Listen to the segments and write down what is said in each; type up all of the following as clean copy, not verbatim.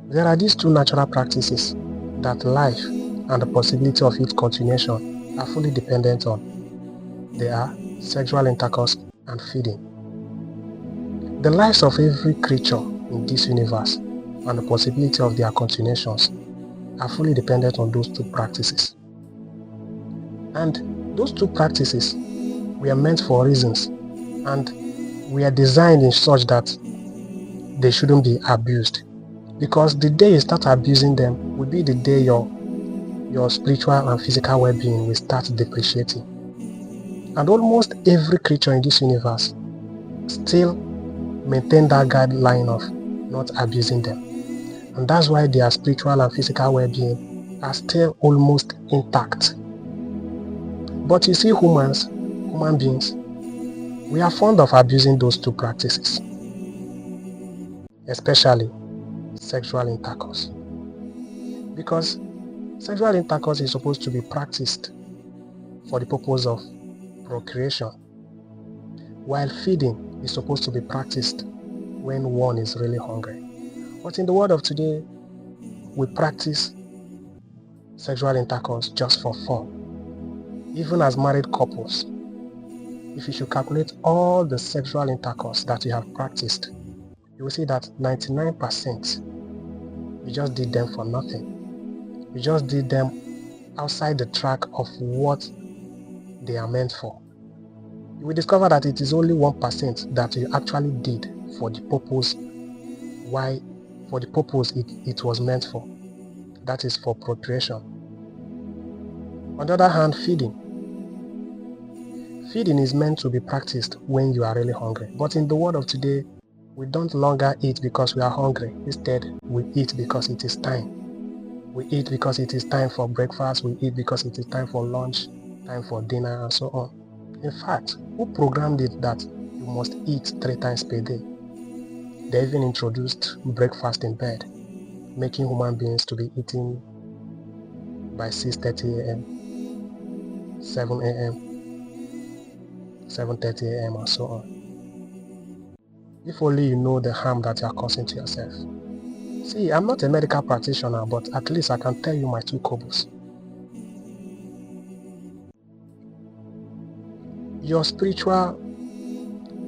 There are these two natural practices that life and the possibility of its continuation are fully dependent on. They are sexual intercourse and feeding. The lives of every creature in this universe and the possibility of their continuations are fully dependent on those two practices. And those two practices were meant for reasons, and we are designed in such that they shouldn't be abused. Because the day you start abusing them will be the day your spiritual and physical well-being will start depreciating. And almost every creature in this universe still maintain that guideline of not abusing them. And that's why their spiritual and physical well-being are still almost intact. But you see, human beings, we are fond of abusing those two practices, especially sexual intercourse. Because sexual intercourse is supposed to be practiced for the purpose of procreation, while feeding is supposed to be practiced when one is really hungry. But in the world of today, we practice sexual intercourse just for fun. Even as married couples, if you should calculate all the sexual intercourse that you have practiced, you will see that 99% you just did them for nothing. You just did them outside the track of what they are meant for. You will discover that it is only 1% that you actually did for the purpose it was meant for. That is for procreation. On the other hand, feeding is meant to be practiced when you are really hungry. But in the world of today, we don't longer eat because we are hungry. Instead, we eat because it is time. We eat because it is time for breakfast. We eat because it is time for lunch, time for dinner, and so on. In fact, who programmed it that you must eat 3 times per day? They even introduced breakfast in bed, making human beings to be eating by 6:30 a.m., 7 a.m., 7:30 a.m. and so on. If only you know the harm that you are causing to yourself. See, I'm not a medical practitioner, but at least I can tell you my 2 kobos. Your spiritual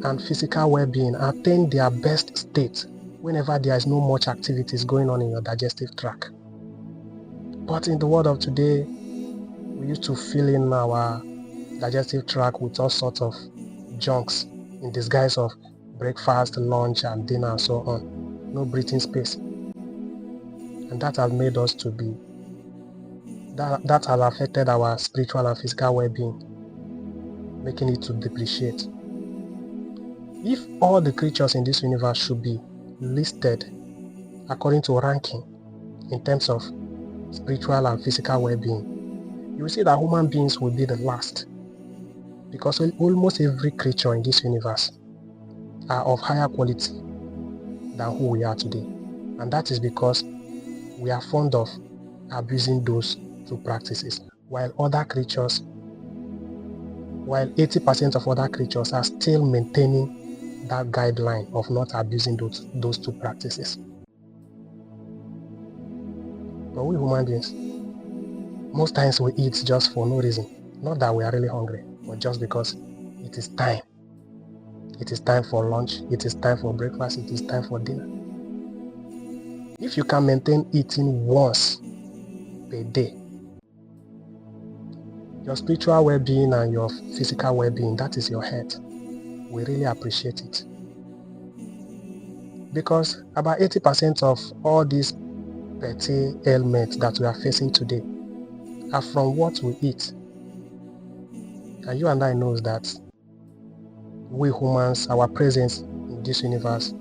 and physical well-being attain their best state whenever there is no much activities going on in your digestive tract. But in the world of today, we used to fill in our digestive tract with all sorts of junks in disguise of breakfast, lunch, and dinner, and so on. No breathing space. And that has made us to be, that has affected our spiritual and physical well-being, making it to depreciate. If all the creatures in this universe should be listed according to ranking in terms of spiritual and physical well-being, you will see that human beings will be the last, because almost every creature in this universe are of higher quality than who we are today. And that is because we are fond of abusing those 2 practices, while 80% of other creatures are still maintaining that guideline of not abusing those 2 practices. But we human beings, most times we eat just for no reason. Not that we are really hungry, but just because it is time. It is time for lunch, it is time for breakfast, it is time for dinner. If you can maintain eating once per day, your spiritual well-being and your physical well-being, that is your health, we really appreciate it. Because about 80% of all these petty ailments that we are facing today are from what we eat. And you and I know that we humans, our presence in this universe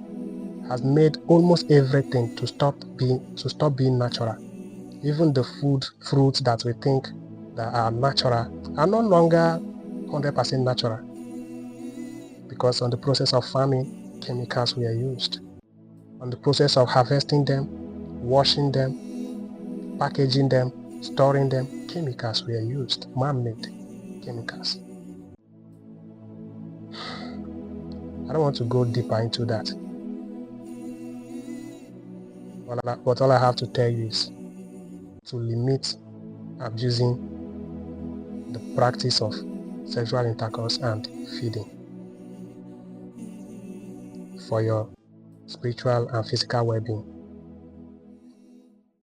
has made almost everything to stop being natural. Even the fruits that we think that are natural are no longer 100% natural, because on the process of farming, chemicals were used. On the process of harvesting them, washing them, packaging them, storing them, chemicals were used, man-made chemicals. I don't want to go deeper into that. But all I have to tell you is to limit abusing the practice of sexual intercourse and feeding for your spiritual and physical well-being.